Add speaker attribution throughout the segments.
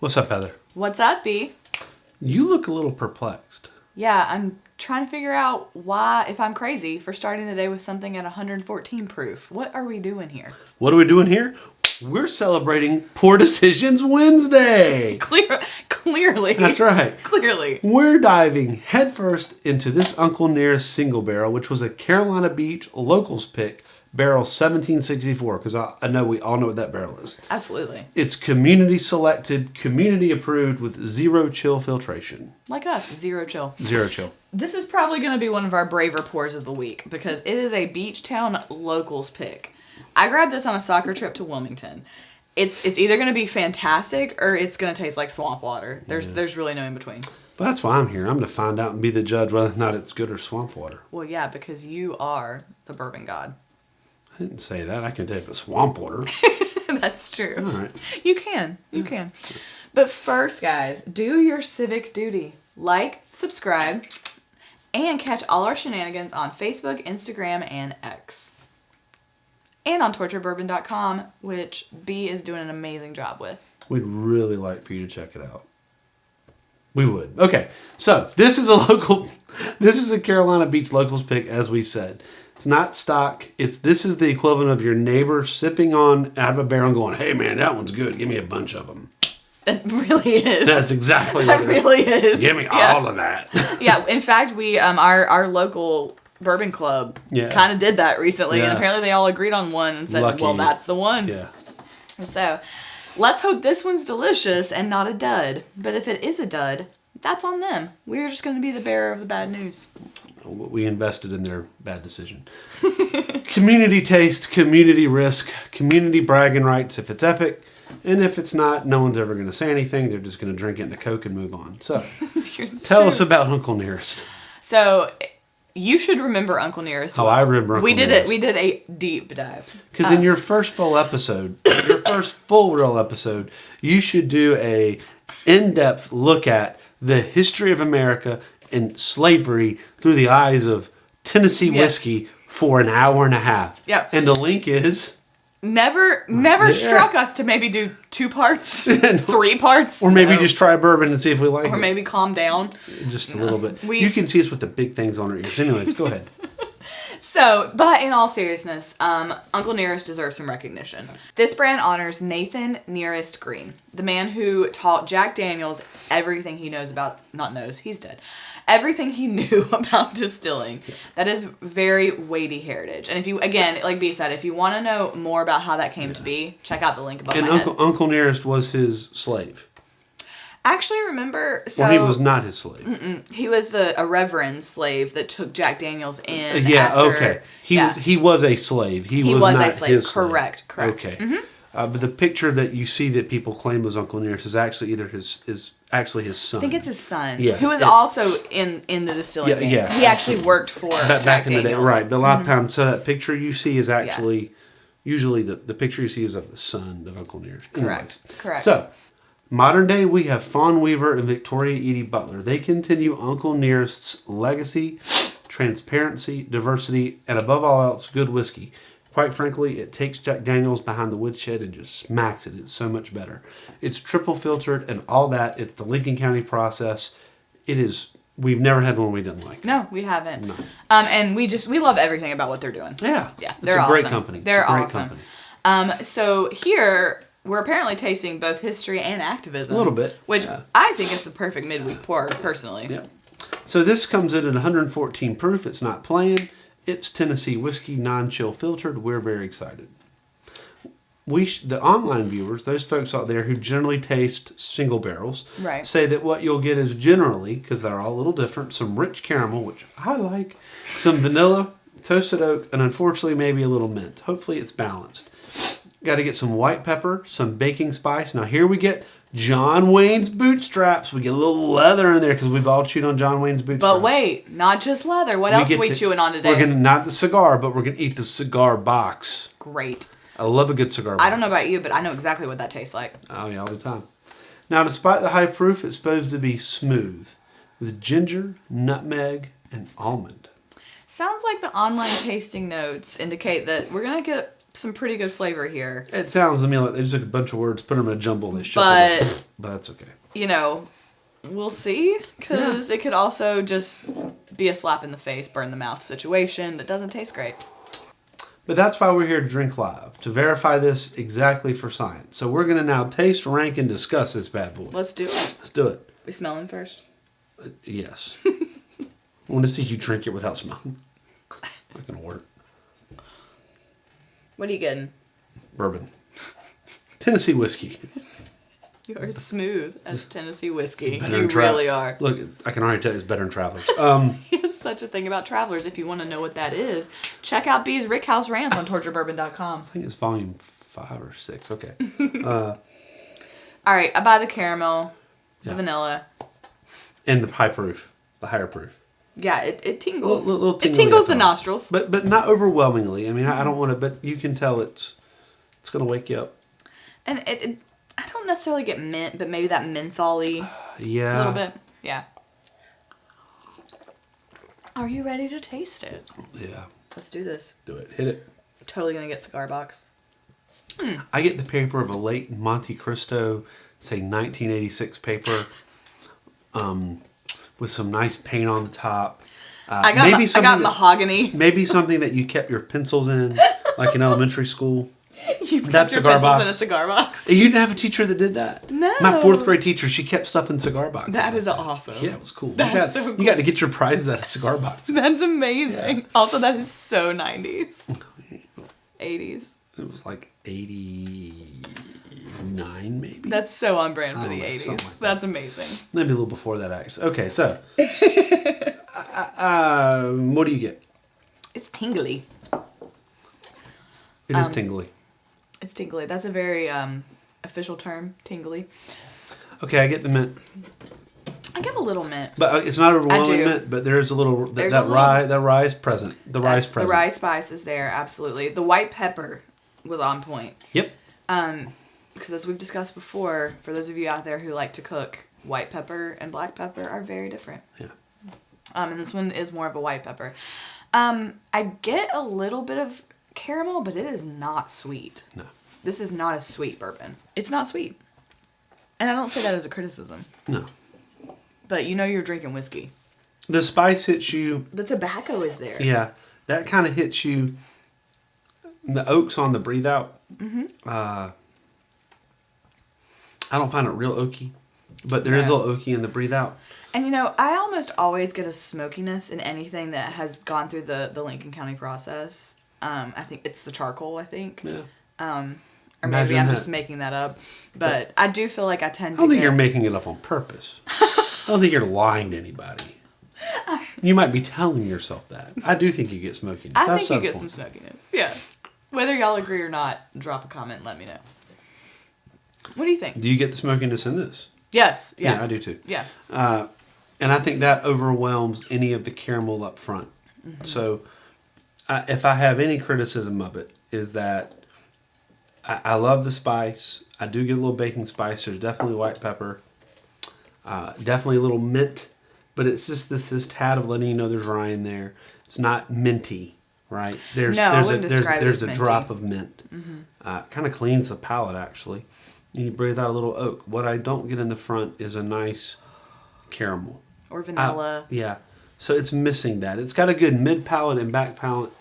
Speaker 1: What's up, Heather?
Speaker 2: What's up, B?
Speaker 1: You look a little perplexed.
Speaker 2: Yeah, I'm trying to figure out why, if I'm crazy for starting the day with something at 114 proof. What are we doing here?
Speaker 1: What are we doing here? We're celebrating Poor Decisions Wednesday.
Speaker 2: Clearly.
Speaker 1: That's right.
Speaker 2: Clearly.
Speaker 1: We're diving headfirst into this Uncle Nearest single barrel, which was a Carolina Beach locals pick, barrel 1764, because I know we all know what that barrel is.
Speaker 2: Absolutely.
Speaker 1: It's community selected, community approved with zero chill filtration.
Speaker 2: Like us, zero chill.
Speaker 1: Zero chill.
Speaker 2: This is probably going to be one of our braver pours of the week because it is a beach town locals pick. I grabbed this on a soccer trip to Wilmington. It's either going to be fantastic or it's going to taste like swamp water. There's really no in between.
Speaker 1: But that's why I'm here. I'm going to find out and be the judge whether or not it's good or swamp water.
Speaker 2: Well, yeah, because you are the bourbon god.
Speaker 1: I didn't say that. I can take the swamp water.
Speaker 2: That's true.
Speaker 1: All right.
Speaker 2: You can. But first, guys, do your civic duty. Like, subscribe, and catch all our shenanigans on Facebook, Instagram, and X. And on torturedbourbon.com, which B is doing an amazing job with.
Speaker 1: We'd really like for you to check it out. We would. Okay. So, this is a Carolina Beach locals pick, as we said. It's not stock. This is the equivalent of your neighbor sipping on out of a barrel and going, "Hey man, that one's good. Give me a bunch of them."
Speaker 2: That really is.
Speaker 1: That's exactly what
Speaker 2: it really is.
Speaker 1: Give me all of that.
Speaker 2: Yeah. In fact, we our local bourbon club kind of did that recently, and apparently they all agreed on one and said, "Well, that's the one."
Speaker 1: Yeah.
Speaker 2: So, let's hope this one's delicious and not a dud. But if it is a dud, that's on them. We're just going to be the bearer of the bad news.
Speaker 1: We invested in their bad decision. Community taste, community risk, community bragging rights if it's epic. And if it's not, no one's ever going to say anything. They're just going to drink it in a Coke and move on. So, tell us about Uncle Nearest.
Speaker 2: So, you should remember Uncle Nearest.
Speaker 1: Oh, I remember Uncle Nearest.
Speaker 2: We did a deep dive.
Speaker 1: Because in your first full episode, your first full real episode, you should do a in-depth look at the history of America and slavery through the eyes of Tennessee whiskey for an hour and a half.
Speaker 2: Yeah.
Speaker 1: And the link is...
Speaker 2: Never struck us to maybe do 2 parts, 3 parts.
Speaker 1: Or maybe just try bourbon and see if we like it.
Speaker 2: Or maybe calm down.
Speaker 1: Just a little bit. You can see us with the big things on our ears. Anyways, go ahead.
Speaker 2: So, but in all seriousness, Uncle Nearest deserves some recognition. This brand honors Nathan Nearest Green, the man who taught Jack Daniels everything he knows about, he's dead, everything he knew about distilling. Yeah. That is very weighty heritage. And if you, again, like B said, if you want to know more about how that came to be, check out the link above my head.
Speaker 1: Uncle Nearest was his slave.
Speaker 2: Actually, remember...
Speaker 1: So, he was not his slave.
Speaker 2: He was a reverend slave that took Jack Daniels in.
Speaker 1: Okay. He was a slave. He was not a slave. His
Speaker 2: correct.
Speaker 1: Okay. Mm-hmm. But the picture that you see that people claim was Uncle Nearest is actually either his son.
Speaker 2: I think it's his son.
Speaker 1: Yeah.
Speaker 2: Who was also in the distilling game. Yeah. He actually worked for Jack
Speaker 1: back in
Speaker 2: Daniels.
Speaker 1: the day. Right. But a lot of times, so that picture you see is actually... Usually the picture you see is of the son of Uncle Nearest.
Speaker 2: Correct.
Speaker 1: So... Modern day, we have Fawn Weaver and Victoria Edie Butler. They continue Uncle Nearest's legacy, transparency, diversity, and above all else, good whiskey. Quite frankly, it takes Jack Daniels behind the woodshed and just smacks it. It's so much better. It's triple filtered and all that. It's the Lincoln County process. It is. We've never had one we didn't like.
Speaker 2: No, we haven't. No. And we love everything about what they're doing.
Speaker 1: Yeah.
Speaker 2: They're
Speaker 1: awesome.
Speaker 2: Great
Speaker 1: company.
Speaker 2: They're awesome. So here... We're apparently tasting both history and activism.
Speaker 1: A little bit.
Speaker 2: Which I think is the perfect midweek pour, personally.
Speaker 1: Yeah. So this comes in at 114 proof. It's not plain. It's Tennessee whiskey, non-chill filtered. We're very excited. The online viewers, those folks out there who generally taste single barrels, say that what you'll get is generally, because they're all a little different, some rich caramel, which I like, some vanilla, toasted oak, and unfortunately maybe a little mint. Hopefully it's balanced. Got to get some white pepper, some baking spice. Now here we get John Wayne's bootstraps. We get a little leather in there because we've all chewed on John Wayne's bootstraps.
Speaker 2: But wait, not just leather. What else are we chewing on today?
Speaker 1: We're going to, not the cigar, but we're going to eat the cigar box.
Speaker 2: Great.
Speaker 1: I love a good cigar box.
Speaker 2: I don't know about you, but I know exactly what that tastes like.
Speaker 1: Oh yeah, all the time. Now despite the high proof, it's supposed to be smooth with ginger, nutmeg, and almond.
Speaker 2: Sounds like the online tasting notes indicate that we're going to get some pretty good flavor here.
Speaker 1: It sounds to me like they just took a bunch of words, put them in a jumble, and they but that's okay.
Speaker 2: You know, we'll see, because it could also just be a slap in the face, burn the mouth situation that doesn't taste great.
Speaker 1: But that's why we're here to drink live, to verify this exactly for science. So we're going to now taste, rank, and discuss this bad boy.
Speaker 2: Let's do it.
Speaker 1: Let's do it.
Speaker 2: We smell him first?
Speaker 1: Yes. I want to see you drink it without smelling. Not going to work.
Speaker 2: What are you getting?
Speaker 1: Bourbon. Tennessee whiskey.
Speaker 2: You are smooth as Tennessee whiskey.
Speaker 1: Better
Speaker 2: You
Speaker 1: than
Speaker 2: really are.
Speaker 1: Look, I can already tell it's better than Travelers.
Speaker 2: There's such a thing about Travelers. If you want to know what that is, check out B's Rickhouse Rants on torturedbourbon.com.
Speaker 1: I think it's volume 5 or 6. Okay.
Speaker 2: All right, I buy the caramel, the vanilla.
Speaker 1: And the high proof. The higher proof.
Speaker 2: Yeah, it tingles.
Speaker 1: Little
Speaker 2: it tingles the nostrils.
Speaker 1: But not overwhelmingly. I mean, I don't want to, but you can tell it's going to wake you up.
Speaker 2: And I don't necessarily get mint, but maybe that mentholy
Speaker 1: Yeah.
Speaker 2: a little bit. Yeah. Are you ready to taste it?
Speaker 1: Yeah.
Speaker 2: Let's do this.
Speaker 1: Do it. Hit it.
Speaker 2: Totally gonna get cigar box.
Speaker 1: I get the paper of a late Monte Cristo, say 1986 paper, with some nice paint on the top.
Speaker 2: I got mahogany.
Speaker 1: Maybe something that you kept your pencils in, like in elementary school.
Speaker 2: You've kept your pencils in a cigar box.
Speaker 1: You didn't have a teacher that did that?
Speaker 2: No.
Speaker 1: My 4th grade teacher, she kept stuff in cigar boxes.
Speaker 2: That is awesome.
Speaker 1: Yeah, it was cool.
Speaker 2: That's so cool.
Speaker 1: You got to get your prizes out of cigar boxes.
Speaker 2: That's amazing.
Speaker 1: Yeah.
Speaker 2: Also, that is so 90s. 80s.
Speaker 1: It was like 89, maybe?
Speaker 2: That's so on brand for the
Speaker 1: know,
Speaker 2: 80s.
Speaker 1: something like that.
Speaker 2: That's amazing.
Speaker 1: Maybe a little before that, actually. Okay, so. What do you get?
Speaker 2: It's tingly.
Speaker 1: It is tingly.
Speaker 2: It's tingly. That's a very official term, tingly.
Speaker 1: Okay, I get the mint.
Speaker 2: I get a little mint.
Speaker 1: But it's not overwhelming
Speaker 2: do.
Speaker 1: mint, but there is a little,
Speaker 2: There's
Speaker 1: that
Speaker 2: a little-
Speaker 1: rye, that rye is present. The rye is present.
Speaker 2: The rye spice is there, absolutely. The white pepper was on point.
Speaker 1: Yep.
Speaker 2: Because as we've discussed before, for those of you out there who like to cook, white pepper and black pepper are very different.
Speaker 1: Yeah.
Speaker 2: And this one is more of a white pepper. I get a little bit of caramel, but it is not sweet.
Speaker 1: No.
Speaker 2: This is not a sweet bourbon. It's not sweet. And I don't say that as a criticism.
Speaker 1: No.
Speaker 2: But you know you're drinking whiskey.
Speaker 1: The spice hits you.
Speaker 2: The tobacco is there.
Speaker 1: Yeah. That kind of hits you. The oak's on the breathe out. Mm-hmm. I don't find it real oaky, but there is a little oaky in the breathe out.
Speaker 2: And you know, I almost always get a smokiness in anything that has gone through the Lincoln County process. I think it's the charcoal, I think.
Speaker 1: Yeah.
Speaker 2: Or maybe I'm just making that up. But I do feel like I tend to
Speaker 1: I don't think you're making it up on purpose. I don't think you're lying to anybody. You might be telling yourself that. I do think you get smokiness.
Speaker 2: I think you get some smokiness. Yeah. Whether y'all agree or not, drop a comment and let me know. What do you think?
Speaker 1: Do you get the smokiness in this?
Speaker 2: Yes. Yeah.
Speaker 1: I do too.
Speaker 2: Yeah.
Speaker 1: And I think that overwhelms any of the caramel up front. Mm-hmm. So if I have any criticism of it, is that I love the spice. I do get a little baking spice. There's definitely white pepper. Definitely a little mint. But it's just this tad of letting you know there's rye in there. It's not minty, right? There's a drop of mint. Mm-hmm. Kind of cleans the palate, actually. And you breathe out a little oak. What I don't get in the front is a nice caramel.
Speaker 2: Or vanilla.
Speaker 1: Yeah. So it's missing that. It's got a good mid palate and back palate,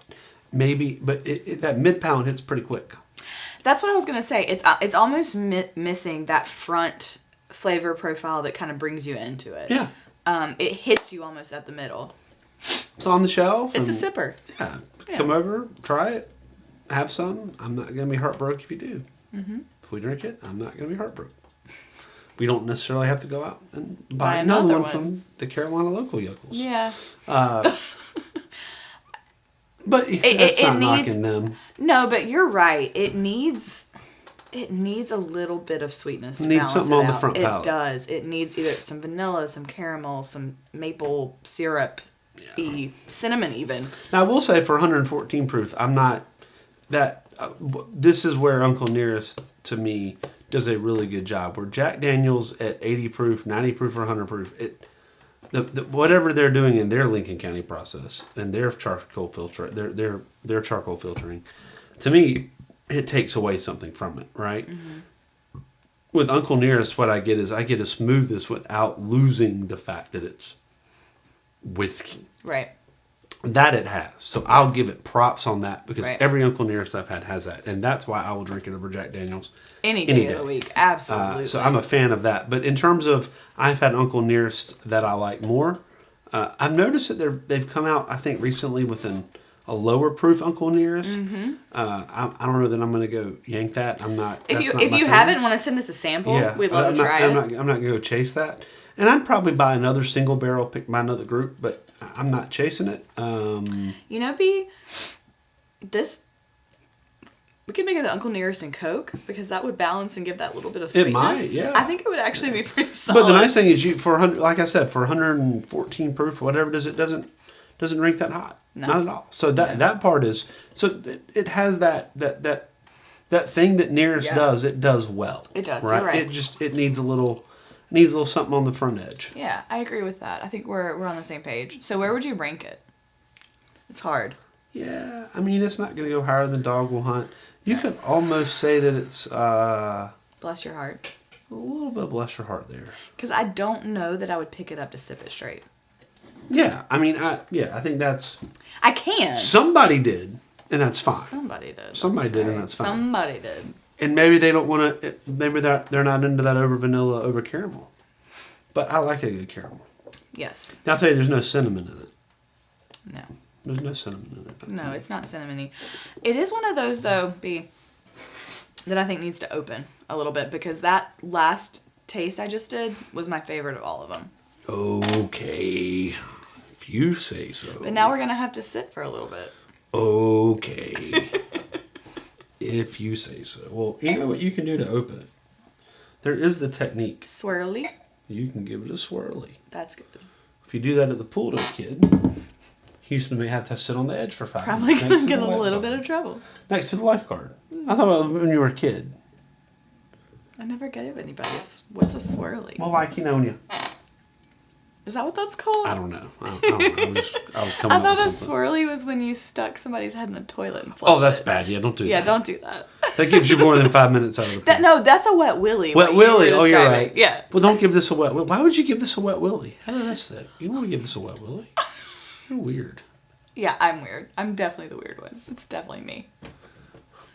Speaker 1: maybe, but that mid palate hits pretty quick.
Speaker 2: That's what I was gonna say. It's almost missing that front flavor profile that kind of brings you into it.
Speaker 1: Yeah.
Speaker 2: It hits you almost at the middle.
Speaker 1: It's on the shelf.
Speaker 2: It's a sipper.
Speaker 1: Yeah. Come over, try it, have some. I'm not gonna be heartbroken if you do. Mm-hmm. If we drink it, I'm not gonna be heartbroken. We don't necessarily have to go out and buy another one from the Carolina local yokels.
Speaker 2: Yeah.
Speaker 1: But that's not knocking them.
Speaker 2: No, but you're right. It needs a little bit of sweetness to balance
Speaker 1: something
Speaker 2: it
Speaker 1: on
Speaker 2: out.
Speaker 1: the front palate.
Speaker 2: It does. It needs either some vanilla, some caramel, some maple syrup, cinnamon even.
Speaker 1: Now I will say for 114 proof, I'm not that. This is where Uncle Nearest to me does a really good job. Where Jack Daniel's at 80 proof, 90 proof, or 100 proof, whatever they're doing in their Lincoln County process and their charcoal filter, their charcoal filtering, to me, it takes away something from it, right? With Uncle Nearest, what I get is I get a smoothness without losing the fact that it's whiskey.
Speaker 2: Right.
Speaker 1: That it has. So I'll give it props on that because
Speaker 2: Right.
Speaker 1: every Uncle Nearest I've had has that. And that's why I will drink it over Jack Daniels.
Speaker 2: Any day of the week. Absolutely.
Speaker 1: So I'm a fan of that. But in terms of, I've had Uncle Nearest that I like more. I've noticed that they've come out, I think, recently with a lower proof Uncle Nearest. I don't know that I'm going to go yank that. I'm not.
Speaker 2: If you haven't, want to send us a sample, we'd love to try it.
Speaker 1: I'm not going to go chase that. And I'd probably buy another single barrel picked by another group, but I'm not chasing it.
Speaker 2: We could make it an Uncle Nearest and Coke because that would balance and give that little bit of sweetness.
Speaker 1: It might, yeah.
Speaker 2: I think it would actually be pretty solid.
Speaker 1: But the nice thing is, like I said, for 114 proof, whatever it is, it doesn't drink that hot.
Speaker 2: No.
Speaker 1: Not at all. So that part is it has that thing that Nearest does. It does well.
Speaker 2: It does.
Speaker 1: Right?
Speaker 2: You're right.
Speaker 1: It needs a little something on the front edge.
Speaker 2: Yeah, I agree with that. I think we're on the same page. So where would you rank it? It's hard.
Speaker 1: Yeah, I mean, it's not going to go higher than Dog Will Hunt. You could almost say that it's
Speaker 2: Bless your heart.
Speaker 1: a little bit bless your heart there.
Speaker 2: Because I don't know that I would pick it up to sip it straight.
Speaker 1: Yeah, I mean, I think that's...
Speaker 2: I can.
Speaker 1: Somebody did, and that's fine.
Speaker 2: Somebody did.
Speaker 1: Somebody
Speaker 2: That's
Speaker 1: did,
Speaker 2: right.
Speaker 1: and that's fine.
Speaker 2: Somebody did.
Speaker 1: And maybe they don't want to... Maybe they're not into that over vanilla, over caramel. But I like a good caramel.
Speaker 2: Yes.
Speaker 1: Now, I'll tell you, there's no cinnamon in it.
Speaker 2: No.
Speaker 1: There's no cinnamon in it.
Speaker 2: No, it's not cinnamony. It is one of those, though, B, that I think needs to open a little bit because that last taste I just did was my favorite of all of them.
Speaker 1: Okay. If you say so.
Speaker 2: But now we're going to have to sit for a little bit.
Speaker 1: Okay. If you say so. Well, you know what you can do to open it? There is the technique.
Speaker 2: Swirly.
Speaker 1: You can give it a swirly.
Speaker 2: That's good.
Speaker 1: If you do that at the pool, though, kid, he's going to have to sit on the edge for 5
Speaker 2: Probably
Speaker 1: minutes.
Speaker 2: going to get a little bit of trouble.
Speaker 1: Next to the lifeguard. I thought about when you were a kid.
Speaker 2: I never gave anybody what's a swirly?
Speaker 1: Well, like, when you...
Speaker 2: Is that what that's called?
Speaker 1: I don't know. I don't know. I was coming
Speaker 2: I
Speaker 1: up
Speaker 2: thought a
Speaker 1: with something.
Speaker 2: swirly was when you stuck somebody's head in a toilet and flushed
Speaker 1: Oh, that's
Speaker 2: it.
Speaker 1: bad. Yeah, don't do that.
Speaker 2: Yeah, don't do that.
Speaker 1: That gives you more than 5 minutes out of the pool.
Speaker 2: No, that's a wet willy.
Speaker 1: Wet willy. Oh, you're right.
Speaker 2: Yeah.
Speaker 1: Well, don't give this a wet willy. Why would you give this a wet willy? How did that sit? You don't want to give this a wet willy. You're weird.
Speaker 2: Yeah, I'm weird. I'm definitely the weird one. It's definitely me.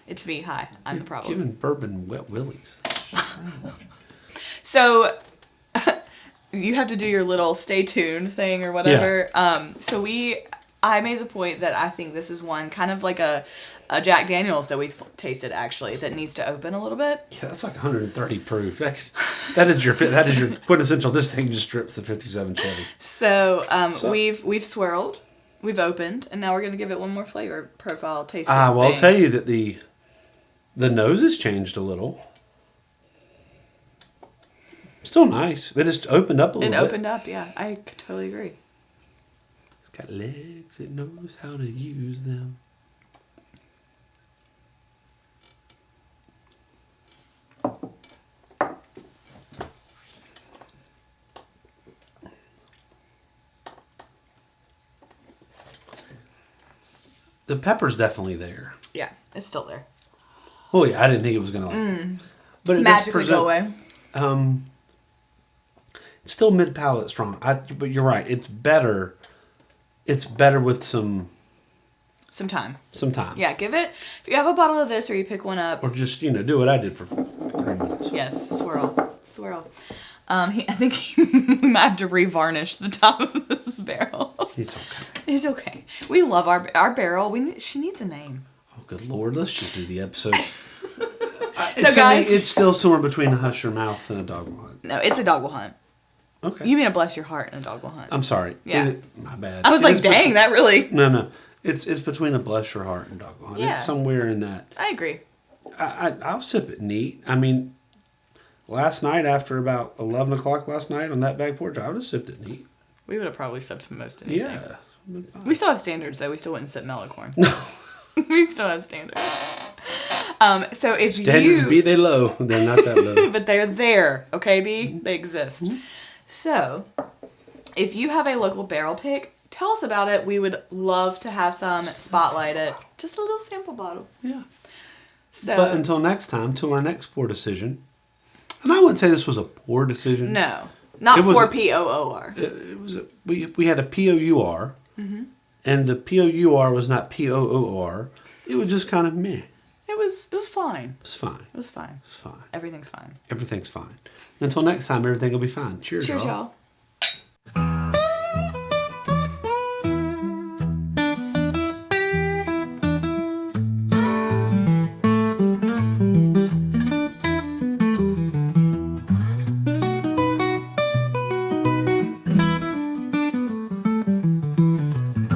Speaker 2: It's me. Hi, I'm the problem.
Speaker 1: Giving bourbon wet willies.
Speaker 2: So you have to do your little stay tuned thing or whatever.
Speaker 1: Yeah.
Speaker 2: I made the point that I think this is one kind of like a Jack Daniels that we tasted actually that needs to open a little bit.
Speaker 1: Yeah, that's like 130 proof. That is your quintessential. This thing just strips the 57 Chevy.
Speaker 2: So we've swirled, we've opened, and now we're gonna give it one more flavor profile tasting.
Speaker 1: Well, I'll tell you that the nose has changed a little. Still nice, but it's opened up a little bit.
Speaker 2: It opened up, yeah. I totally agree.
Speaker 1: It's got legs. It knows how to use them. The pepper's definitely there.
Speaker 2: Yeah, it's still there.
Speaker 1: Oh yeah, I didn't think it was gonna but it
Speaker 2: Magically
Speaker 1: does
Speaker 2: go away.
Speaker 1: It's still mid palate strong. But you're right. It's better. It's better with some
Speaker 2: time.
Speaker 1: Yeah.
Speaker 2: Give it. If you have a bottle of this, or you pick one up,
Speaker 1: Or just do what I did for 3 minutes.
Speaker 2: yes, swirl. I think we might have to revarnish the top of this barrel.
Speaker 1: It's okay.
Speaker 2: It's okay. We love our barrel. She needs a name.
Speaker 1: Oh, good Lord. Let's just do the episode.
Speaker 2: So guys,
Speaker 1: it's still somewhere between a Hush Your Mouth and a Dog Will Hunt.
Speaker 2: No, it's a Dog Will Hunt.
Speaker 1: Okay.
Speaker 2: You mean a Bless Your Heart and a Dog Will Hunt?
Speaker 1: I'm sorry.
Speaker 2: Yeah.
Speaker 1: My bad.
Speaker 2: I was like, dang, that really.
Speaker 1: No. It's between a Bless Your Heart and Dog Will Hunt.
Speaker 2: Yeah.
Speaker 1: It's somewhere in that.
Speaker 2: I agree.
Speaker 1: I'll sip it neat. I mean, last night after about 11 o'clock last night on that back porch, I would have sipped it neat.
Speaker 2: We would have probably sipped most anything.
Speaker 1: Yeah. Been fine.
Speaker 2: We still have standards, though. We still wouldn't sip Mellicorn.
Speaker 1: No.
Speaker 2: We still have standards. So if
Speaker 1: Standards be they low, they're not that low.
Speaker 2: but they're there, okay, B? They exist. Mm-hmm. So, if you have a local barrel pick, tell us about it. We would love to have some, spotlight it. Just a little sample bottle.
Speaker 1: Yeah.
Speaker 2: So,
Speaker 1: But until next time, to our next poor decision. And I wouldn't say this was a poor decision.
Speaker 2: no, not
Speaker 1: It was
Speaker 2: poor
Speaker 1: a-
Speaker 2: P-O-O-R.
Speaker 1: It was we had a POUR, and the POUR was not POOR. It was just kind of meh.
Speaker 2: It was fine.
Speaker 1: It's fine.
Speaker 2: It was fine.
Speaker 1: It's fine.
Speaker 2: Everything's fine.
Speaker 1: Everything's fine. Until next time, everything will be fine. Cheers,
Speaker 2: Cheers,
Speaker 1: y'all.
Speaker 2: y'all.